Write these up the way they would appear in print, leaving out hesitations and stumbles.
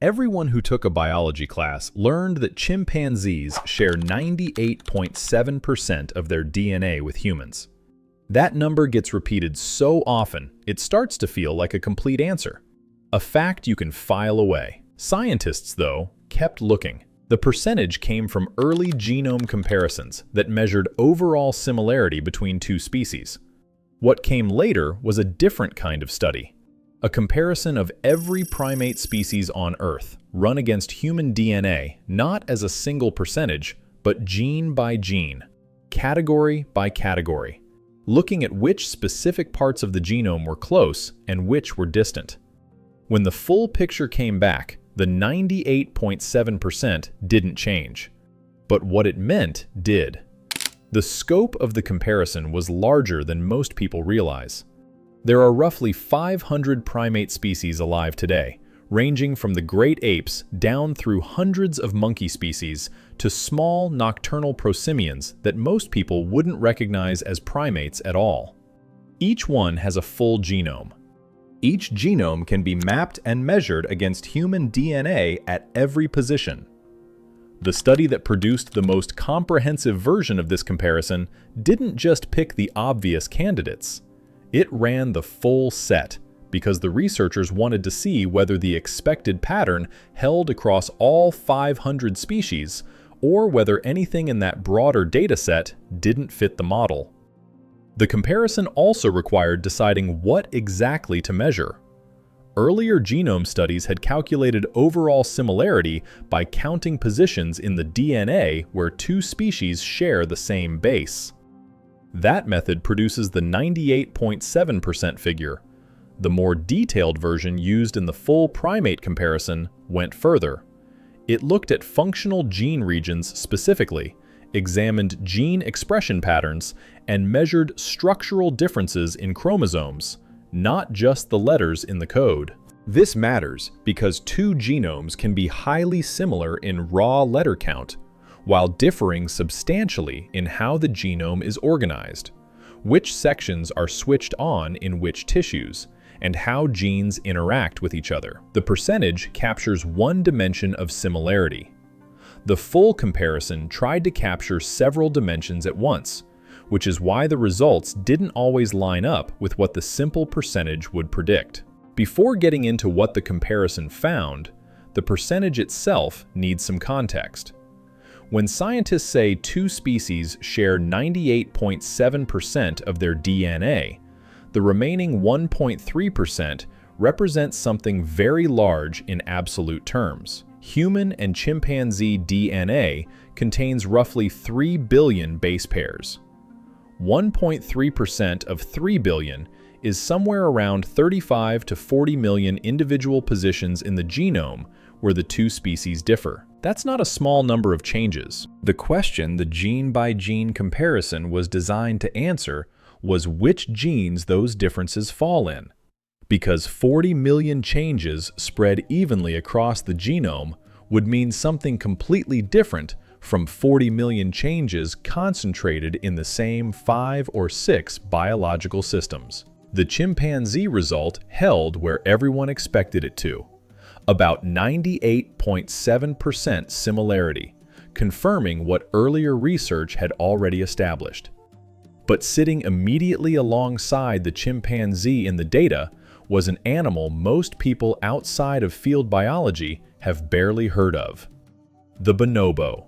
Everyone who took a biology class learned that chimpanzees share 98.7% of their DNA with humans. That number gets repeated so often, it starts to feel like a complete answer. A fact you can file away. Scientists, though, kept looking. The percentage came from early genome comparisons that measured overall similarity between two species. What came later was a different kind of study. A comparison of every primate species on Earth, run against human DNA, not as a single percentage, but gene by gene, category by category, looking at which specific parts of the genome were close and which were distant. When the full picture came back, the 98.7% didn't change. But what it meant did. The scope of the comparison was larger than most people realize. There are roughly 500 primate species alive today, ranging from the great apes down through hundreds of monkey species to small nocturnal prosimians that most people wouldn't recognize as primates at all. Each one has a full genome. Each genome can be mapped and measured against human DNA at every position. The study that produced the most comprehensive version of this comparison didn't just pick the obvious candidates. It ran the full set because the researchers wanted to see whether the expected pattern held across all 500 species or whether anything in that broader dataset didn't fit the model. The comparison also required deciding what exactly to measure. Earlier genome studies had calculated overall similarity by counting positions in the DNA where two species share the same base. That method produces the 98.7% figure. The more detailed version used in the full primate comparison went further. It looked at functional gene regions specifically, examined gene expression patterns, and measured structural differences in chromosomes, not just the letters in the code. This matters because two genomes can be highly similar in raw letter count, while differing substantially in how the genome is organized, which sections are switched on in which tissues, and how genes interact with each other. The percentage captures one dimension of similarity. The full comparison tried to capture several dimensions at once, which is why the results didn't always line up with what the simple percentage would predict. Before getting into what the comparison found, the percentage itself needs some context. When scientists say two species share 98.7% of their DNA, the remaining 1.3% represents something very large in absolute terms. Human and chimpanzee DNA contains roughly 3 billion base pairs. 1.3% of 3 billion is somewhere around 35 to 40 million individual positions in the genome where the two species differ. That's not a small number of changes. The question the gene-by-gene comparison was designed to answer was which genes those differences fall in. Because 40 million changes spread evenly across the genome would mean something completely different from 40 million changes concentrated in the same 5 or 6 biological systems. The chimpanzee result held where everyone expected it to. About 98.7% similarity, confirming what earlier research had already established. But sitting immediately alongside the chimpanzee in the data was an animal most people outside of field biology have barely heard of: the bonobo.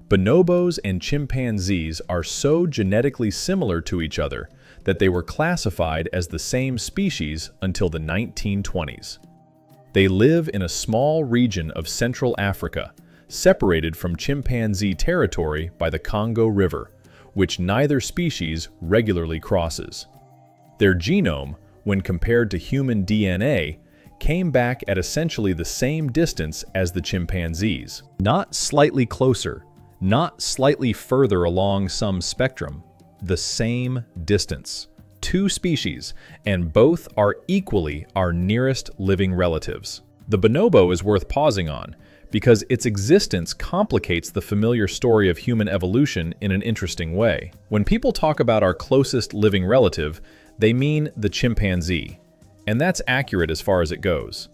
Bonobos and chimpanzees are so genetically similar to each other that they were classified as the same species until the 1920s. They live in a small region of Central Africa, separated from chimpanzee territory by the Congo River, which neither species regularly crosses. Their genome, when compared to human DNA, came back at essentially the same distance as the chimpanzees. Not slightly closer, not slightly further along some spectrum, the same distance. Two species, and both are equally our nearest living relatives. The bonobo is worth pausing on because its existence complicates the familiar story of human evolution in an interesting way. When people talk about our closest living relative, they mean the chimpanzee, and that's accurate as far as it goes.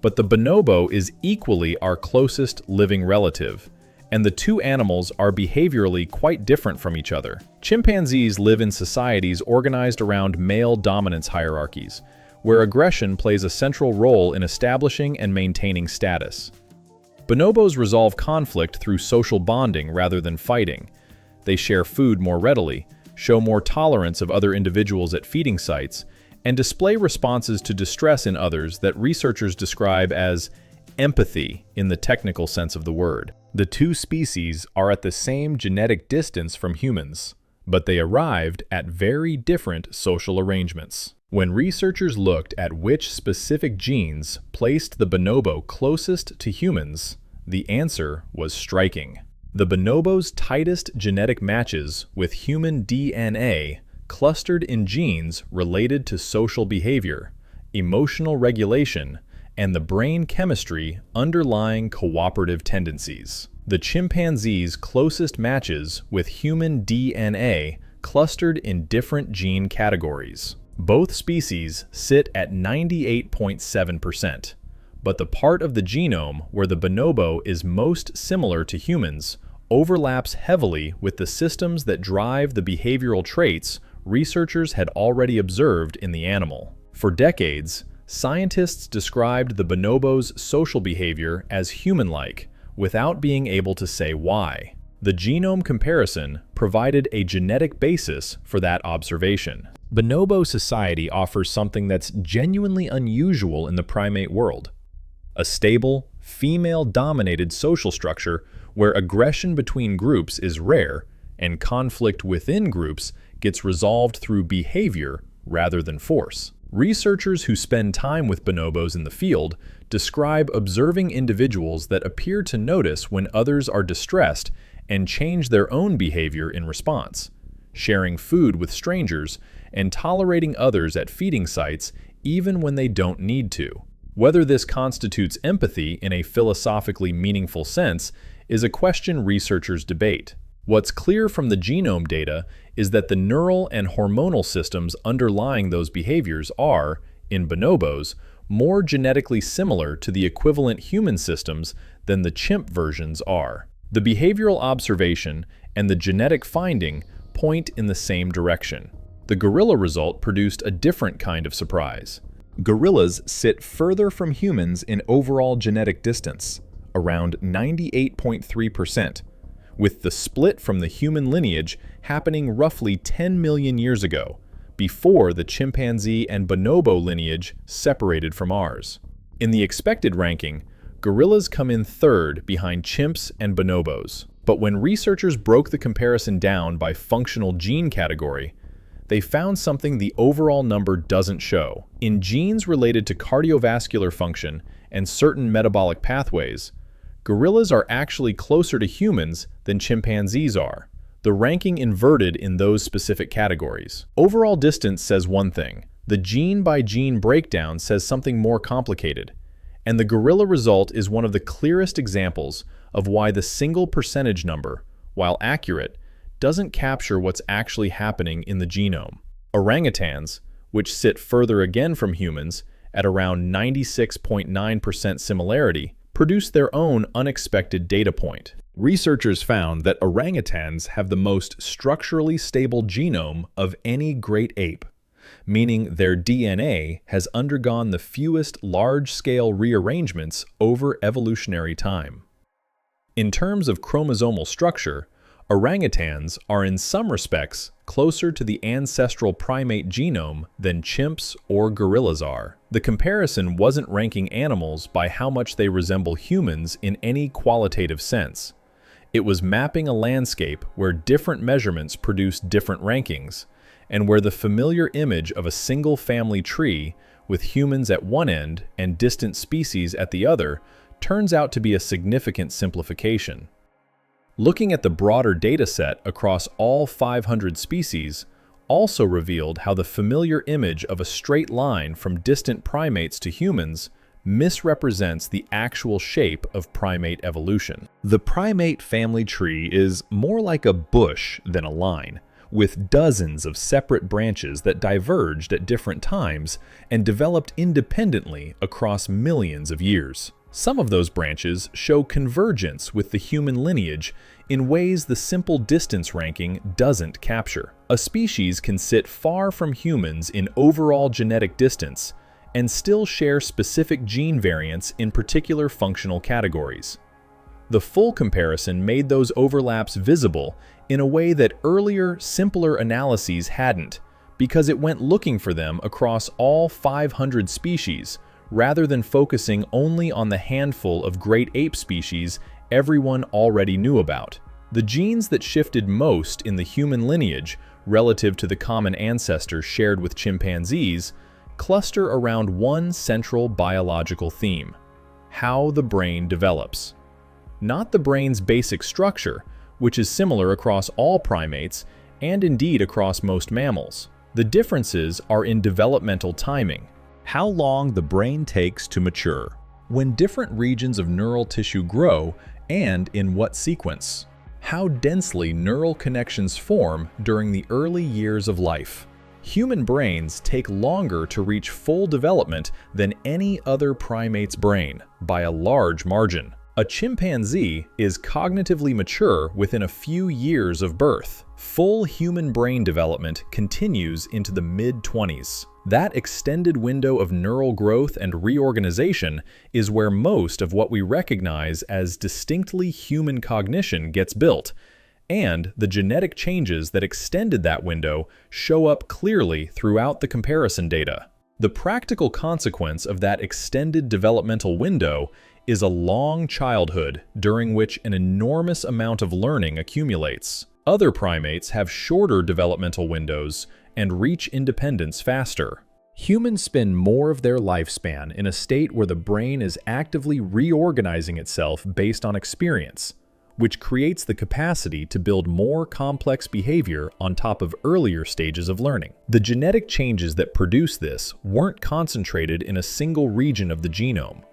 But the bonobo is equally our closest living relative, and the two animals are behaviorally quite different from each other. Chimpanzees live in societies organized around male dominance hierarchies, where aggression plays a central role in establishing and maintaining status. Bonobos resolve conflict through social bonding rather than fighting. They share food more readily, show more tolerance of other individuals at feeding sites, and display responses to distress in others that researchers describe as empathy in the technical sense of the word. The two species are at the same genetic distance from humans, but they arrived at very different social arrangements. When researchers looked at which specific genes placed the bonobo closest to humans, the answer was striking. The bonobo's tightest genetic matches with human DNA clustered in genes related to social behavior, emotional regulation, and the brain chemistry underlying cooperative tendencies. The chimpanzee's closest matches with human DNA clustered in different gene categories. Both species sit at 98.7%, but the part of the genome where the bonobo is most similar to humans overlaps heavily with the systems that drive the behavioral traits researchers had already observed in the animal. For decades, scientists described the bonobo's social behavior as human-like, without being able to say why. The genome comparison provided a genetic basis for that observation. Bonobo society offers something that's genuinely unusual in the primate world: a stable, female-dominated social structure where aggression between groups is rare and conflict within groups gets resolved through behavior rather than force. Researchers who spend time with bonobos in the field describe observing individuals that appear to notice when others are distressed and change their own behavior in response, sharing food with strangers, and tolerating others at feeding sites even when they don't need to. Whether this constitutes empathy in a philosophically meaningful sense is a question researchers debate. What's clear from the genome data is that the neural and hormonal systems underlying those behaviors are, in bonobos, more genetically similar to the equivalent human systems than the chimp versions are. The behavioral observation and the genetic finding point in the same direction. The gorilla result produced a different kind of surprise. Gorillas sit further from humans in overall genetic distance, around 98.3%, with the split from the human lineage happening roughly 10 million years ago, before the chimpanzee and bonobo lineage separated from ours. In the expected ranking, gorillas come in third behind chimps and bonobos. But when researchers broke the comparison down by functional gene category, they found something the overall number doesn't show. In genes related to cardiovascular function and certain metabolic pathways, gorillas are actually closer to humans than chimpanzees are, the ranking inverted in those specific categories. Overall distance says one thing. The gene-by-gene breakdown says something more complicated, and the gorilla result is one of the clearest examples of why the single percentage number, while accurate, doesn't capture what's actually happening in the genome. Orangutans, which sit further again from humans at around 96.9% similarity, produce their own unexpected data point. Researchers found that orangutans have the most structurally stable genome of any great ape, meaning their DNA has undergone the fewest large-scale rearrangements over evolutionary time. In terms of chromosomal structure, orangutans are in some respects closer to the ancestral primate genome than chimps or gorillas are. The comparison wasn't ranking animals by how much they resemble humans in any qualitative sense. It was mapping a landscape where different measurements produce different rankings, and where the familiar image of a single family tree with humans at one end and distant species at the other turns out to be a significant simplification. Looking at the broader data set across all 500 species also revealed how the familiar image of a straight line from distant primates to humans misrepresents the actual shape of primate evolution. The primate family tree is more like a bush than a line, with dozens of separate branches that diverged at different times and developed independently across millions of years. Some of those branches show convergence with the human lineage in ways the simple distance ranking doesn't capture. A species can sit far from humans in overall genetic distance and still share specific gene variants in particular functional categories. The full comparison made those overlaps visible in a way that earlier, simpler analyses hadn't, because it went looking for them across all 500 species, rather than focusing only on the handful of great ape species everyone already knew about. The genes that shifted most in the human lineage relative to the common ancestors shared with chimpanzees cluster around one central biological theme: how the brain develops. Not the brain's basic structure, which is similar across all primates and indeed across most mammals. The differences are in developmental timing, how long the brain takes to mature, when different regions of neural tissue grow, and in what sequence, how densely neural connections form during the early years of life. Human brains take longer to reach full development than any other primate's brain, by a large margin. A chimpanzee is cognitively mature within a few years of birth. Full human brain development continues into the mid-20s. That extended window of neural growth and reorganization is where most of what we recognize as distinctly human cognition gets built, and the genetic changes that extended that window show up clearly throughout the comparison data. The practical consequence of that extended developmental window is a long childhood during which an enormous amount of learning accumulates. Other primates have shorter developmental windows and reach independence faster. Humans spend more of their lifespan in a state where the brain is actively reorganizing itself based on experience, which creates the capacity to build more complex behavior on top of earlier stages of learning. The genetic changes that produce this weren't concentrated in a single region of the genome.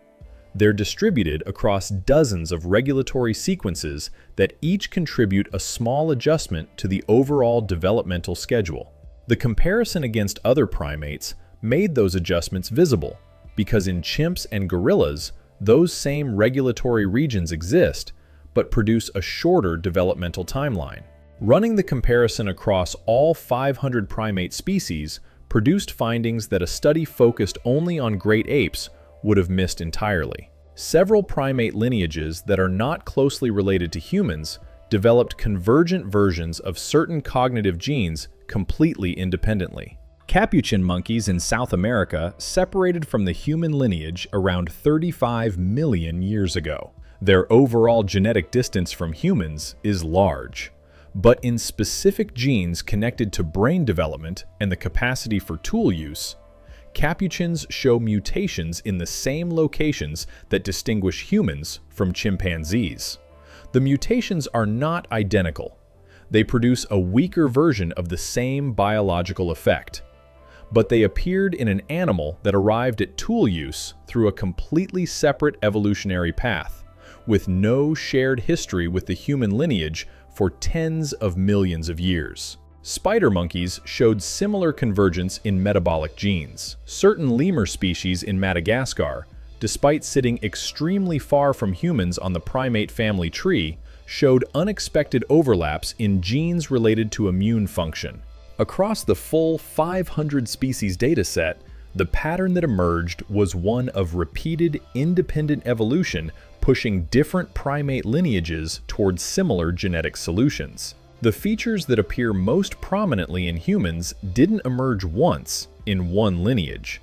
They're distributed across dozens of regulatory sequences that each contribute a small adjustment to the overall developmental schedule. The comparison against other primates made those adjustments visible, because in chimps and gorillas, those same regulatory regions exist, but produce a shorter developmental timeline. Running the comparison across all 500 primate species produced findings that a study focused only on great apes would have missed entirely. Several primate lineages that are not closely related to humans developed convergent versions of certain cognitive genes completely independently. Capuchin monkeys in South America separated from the human lineage around 35 million years ago. Their overall genetic distance from humans is large, but in specific genes connected to brain development and the capacity for tool use, capuchins show mutations in the same locations that distinguish humans from chimpanzees. The mutations are not identical. They produce a weaker version of the same biological effect, but they appeared in an animal that arrived at tool use through a completely separate evolutionary path, with no shared history with the human lineage for tens of millions of years. Spider monkeys showed similar convergence in metabolic genes. Certain lemur species in Madagascar, despite sitting extremely far from humans on the primate family tree, showed unexpected overlaps in genes related to immune function. Across the full 500 species dataset, the pattern that emerged was one of repeated independent evolution pushing different primate lineages towards similar genetic solutions. The features that appear most prominently in humans didn't emerge once in one lineage.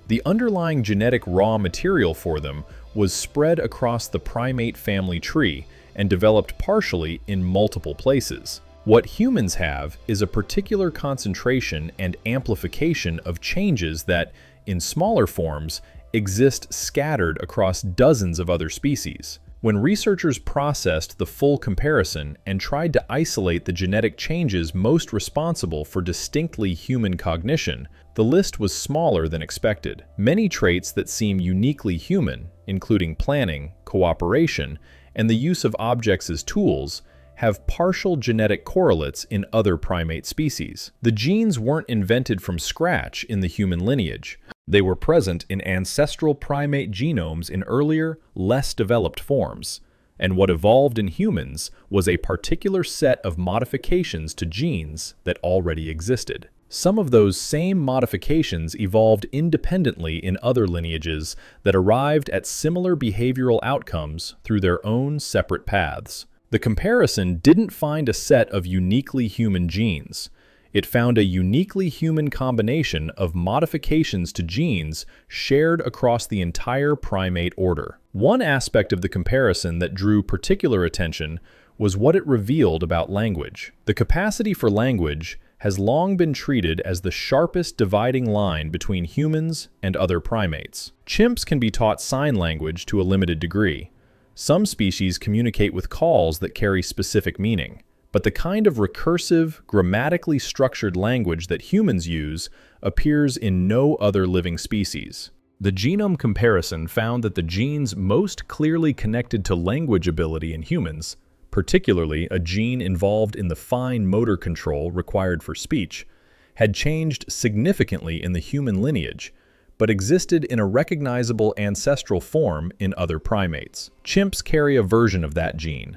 The underlying genetic raw material for them was spread across the primate family tree and developed partially in multiple places. What humans have is a particular concentration and amplification of changes that, in smaller forms, exist scattered across dozens of other species. When researchers processed the full comparison and tried to isolate the genetic changes most responsible for distinctly human cognition, the list was smaller than expected. Many traits that seem uniquely human, including planning, cooperation, and the use of objects as tools, have partial genetic correlates in other primate species. The genes weren't invented from scratch in the human lineage. They were present in ancestral primate genomes in earlier, less developed forms. And what evolved in humans was a particular set of modifications to genes that already existed. Some of those same modifications evolved independently in other lineages that arrived at similar behavioral outcomes through their own separate paths. The comparison didn't find a set of uniquely human genes. It found a uniquely human combination of modifications to genes shared across the entire primate order. One aspect of the comparison that drew particular attention was what it revealed about language. The capacity for language has long been treated as the sharpest dividing line between humans and other primates. Chimps can be taught sign language to a limited degree. Some species communicate with calls that carry specific meaning, but the kind of recursive, grammatically structured language that humans use appears in no other living species. The genome comparison found that the genes most clearly connected to language ability in humans, particularly a gene involved in the fine motor control required for speech, had changed significantly in the human lineage, but existed in a recognizable ancestral form in other primates. Chimps carry a version of that gene.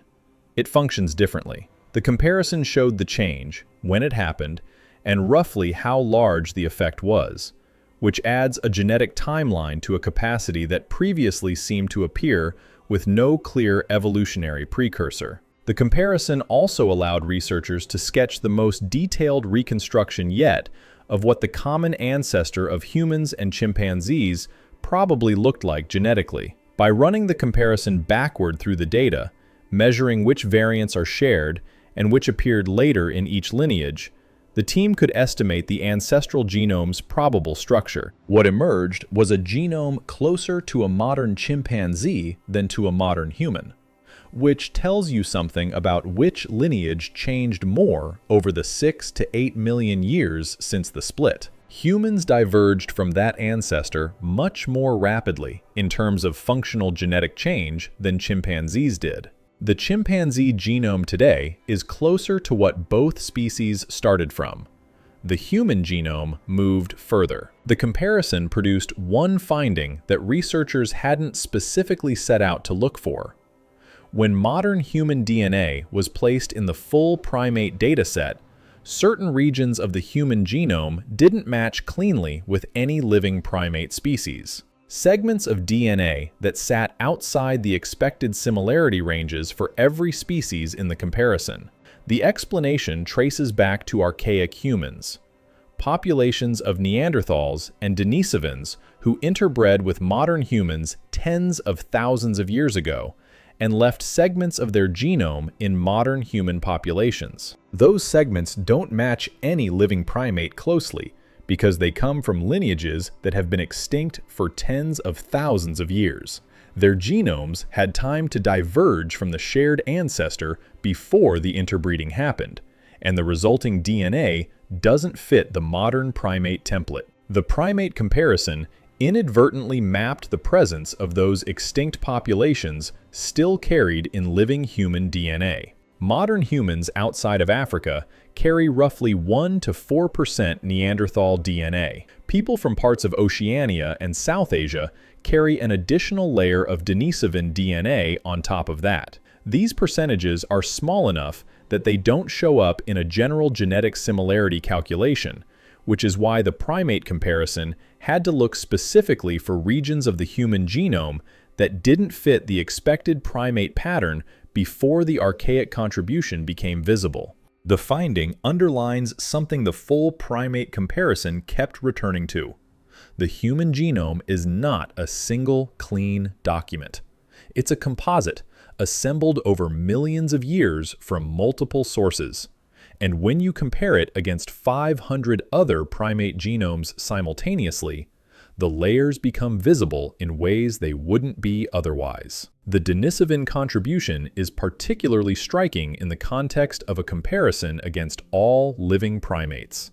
It functions differently. The comparison showed the change, when it happened, and roughly how large the effect was, which adds a genetic timeline to a capacity that previously seemed to appear with no clear evolutionary precursor. The comparison also allowed researchers to sketch the most detailed reconstruction yet of what the common ancestor of humans and chimpanzees probably looked like genetically. By running the comparison backward through the data, measuring which variants are shared and which appeared later in each lineage, the team could estimate the ancestral genome's probable structure. What emerged was a genome closer to a modern chimpanzee than to a modern human, which tells you something about which lineage changed more over the 6 to 8 million years since the split. Humans diverged from that ancestor much more rapidly in terms of functional genetic change than chimpanzees did. The chimpanzee genome today is closer to what both species started from. The human genome moved further. The comparison produced one finding that researchers hadn't specifically set out to look for. When modern human DNA was placed in the full primate dataset, certain regions of the human genome didn't match cleanly with any living primate species. Segments of DNA that sat outside the expected similarity ranges for every species in the comparison. The explanation traces back to archaic humans, populations of Neanderthals and Denisovans who interbred with modern humans tens of thousands of years ago and left segments of their genome in modern human populations. Those segments don't match any living primate closely because they come from lineages that have been extinct for tens of thousands of years. Their genomes had time to diverge from the shared ancestor before the interbreeding happened, and the resulting DNA doesn't fit the modern primate template. The primate comparison inadvertently mapped the presence of those extinct populations still carried in living human DNA. Modern humans outside of Africa carry roughly 1 to 4% Neanderthal DNA. People from parts of Oceania and South Asia carry an additional layer of Denisovan DNA on top of that. These percentages are small enough that they don't show up in a general genetic similarity calculation, which is why the primate comparison had to look specifically for regions of the human genome that didn't fit the expected primate pattern before the archaic contribution became visible. The finding underlines something the full primate comparison kept returning to. The human genome is not a single, clean document. It's a composite, assembled over millions of years from multiple sources. And when you compare it against 500 other primate genomes simultaneously, the layers become visible in ways they wouldn't be otherwise. The Denisovan contribution is particularly striking in the context of a comparison against all living primates.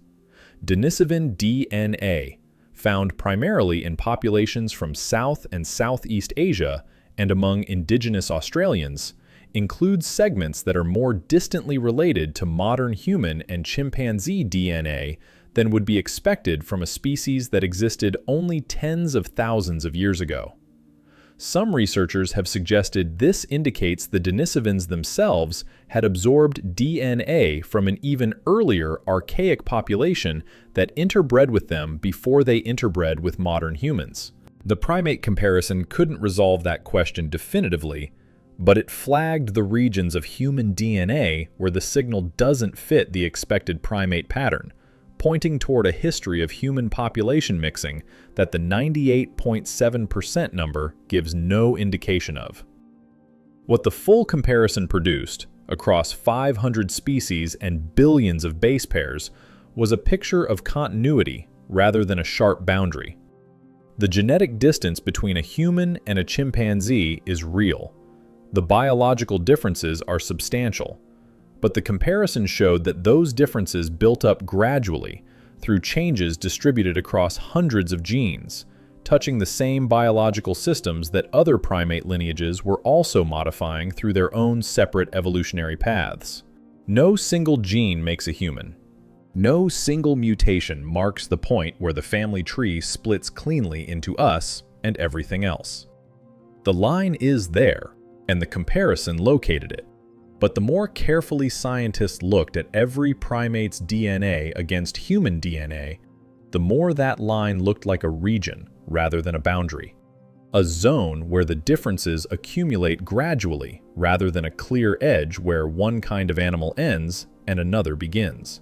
Denisovan DNA, found primarily in populations from South and Southeast Asia and among indigenous Australians, includes segments that are more distantly related to modern human and chimpanzee DNA than would be expected from a species that existed only tens of thousands of years ago. Some researchers have suggested this indicates the Denisovans themselves had absorbed DNA from an even earlier archaic population that interbred with them before they interbred with modern humans. The primate comparison couldn't resolve that question definitively, but it flagged the regions of human DNA where the signal doesn't fit the expected primate pattern, pointing toward a history of human population mixing that the 98.7% number gives no indication of. What the full comparison produced, across 500 species and billions of base pairs, was a picture of continuity rather than a sharp boundary. The genetic distance between a human and a chimpanzee is real. The biological differences are substantial. But the comparison showed that those differences built up gradually through changes distributed across hundreds of genes, touching the same biological systems that other primate lineages were also modifying through their own separate evolutionary paths. No single gene makes a human. No single mutation marks the point where the family tree splits cleanly into us and everything else. The line is there, and the comparison located it. But the more carefully scientists looked at every primate's DNA against human DNA, the more that line looked like a region rather than a boundary. A zone where the differences accumulate gradually rather than a clear edge where one kind of animal ends and another begins.